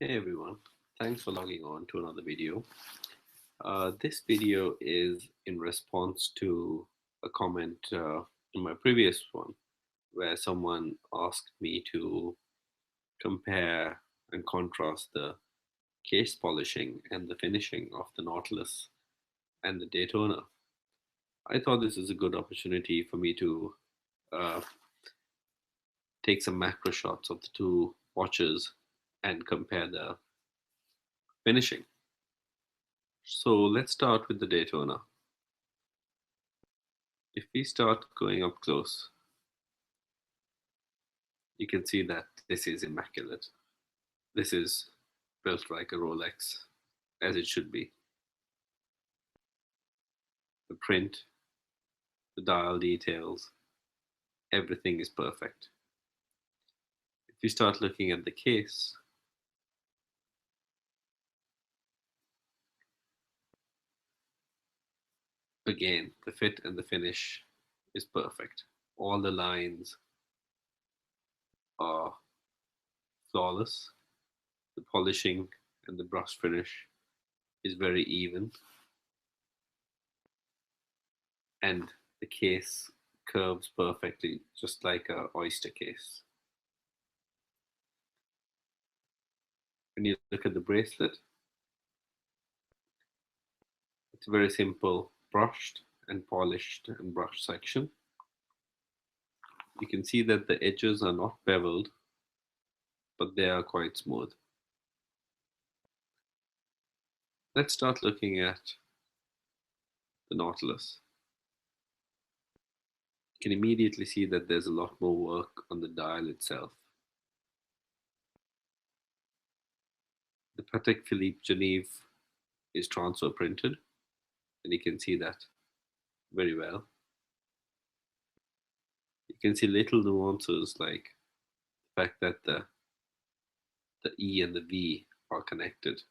Hey everyone, thanks for logging on to another video. This video is in response to a comment in my previous one where someone asked me to compare and contrast the case polishing and the finishing of the Nautilus and the Daytona. I thought this is a good opportunity for me to uh, take some macro shots of the two watches and compare the finishing. So let's start with the Daytona. If we start going up close, you can see that this is immaculate. This is built like a Rolex, as it should be. The print, the dial details, everything is perfect. If you start looking at the case, again, the fit and the finish is perfect. All the lines are flawless. The polishing and the brush finish is very even, and the case curves perfectly, just like a oyster case. When you look at the bracelet, it's a very simple brushed and polished and brushed section. You can see that the edges are not beveled, but they are quite smooth. Let's start looking at the Nautilus. You can immediately see that there's a lot more work on the dial itself. The Patek Philippe Genève is transfer printed, and you can see that very well. You can see little nuances like the fact that the E and the V are connected.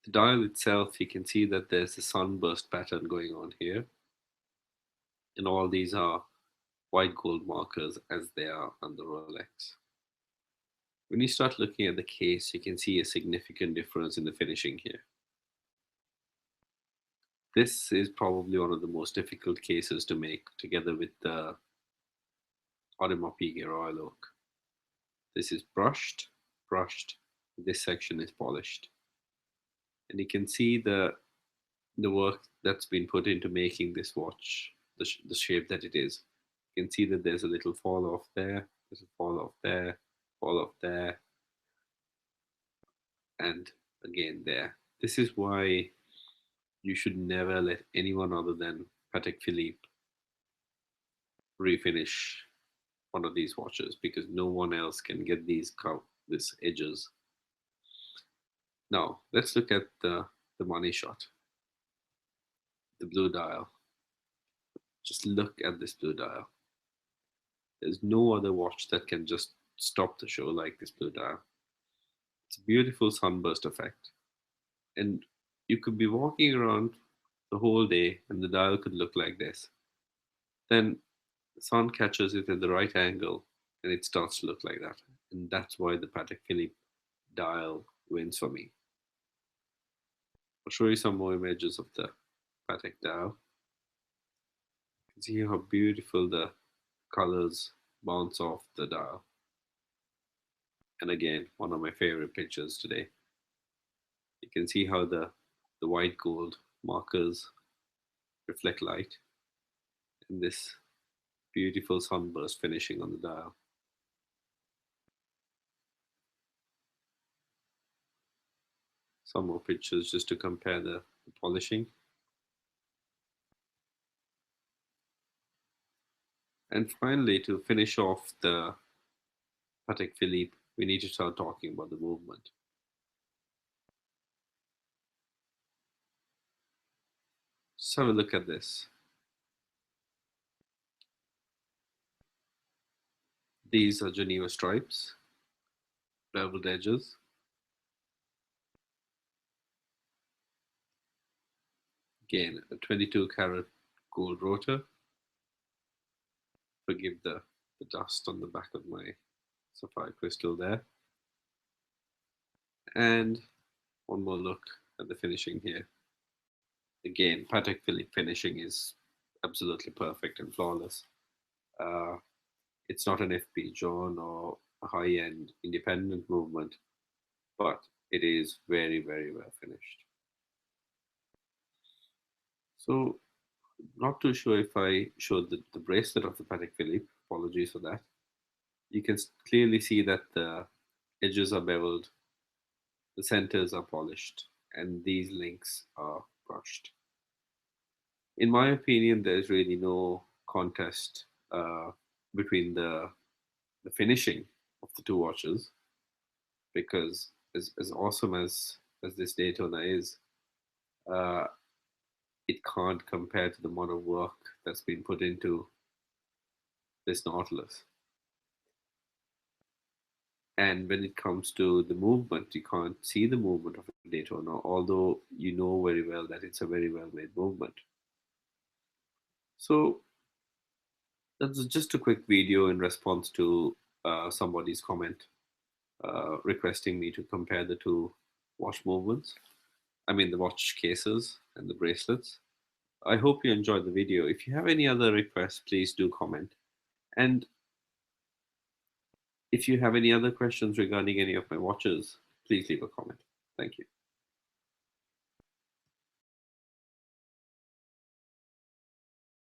The dial itself, you can see that there's a sunburst pattern going on here, and all these are white gold markers as they are on the Rolex. When you start looking at the case, you can see a significant difference in the finishing here. This is probably one of the most difficult cases to make together with the Audemars Piguet Royal Oak. This is brushed, this section is polished. And you can see the work that's been put into making this watch the shape that it is. You can see that there's a little fall off there, there's a fall off there, fall off there, and again there. This is why you should never let anyone other than Patek Philippe refinish one of these watches, because no one else can get these edges. Now let's look at the money shot, the blue dial. Just look at this blue dial. There's no other watch that can just stop the show like this blue dial. It's a beautiful sunburst effect. And you could be walking around the whole day and the dial could look like this. Then the sun catches it at the right angle and it starts to look like that. And that's why the Patek Philippe dial wins for me. I'll show you some more images of the Patek dial. You can see how beautiful the colors bounce off the dial. And again, one of my favorite pictures today. You can see how the white gold markers reflect light and this beautiful sunburst finishing on the dial. Some more pictures just to compare the polishing. And finally, to finish off the Patek Philippe, we need to start talking about the movement. Just have a look at this. These are Geneva stripes, beveled edges. Again, a 22 karat gold rotor. Forgive the the dust on the back of my sapphire crystal there. And one more look at the finishing here. Again, Patek Philippe finishing is absolutely perfect and flawless. Uh, it's not an FP Joan or a high-end independent movement, but it is very, very well finished. So, not too sure if I showed the bracelet of the Patek Philippe. Apologies for that. You can clearly see that the edges are beveled, the centers are polished, and these links are brushed. In my opinion, there's really no contest between the finishing of the two watches, because as awesome as this Daytona is, uh, it can't compare to the amount of work that's been put into this Nautilus. And when it comes to the movement, you can't see the movement of a Daytona, although you know very well that it's a very well made movement. So that's just a quick video in response to somebody's comment requesting me to compare the two watch movements. I mean, the watch cases and the bracelets. I hope you enjoyed the video. If you have any other requests, please do comment. And if you have any other questions regarding any of my watches, please leave a comment. Thank you.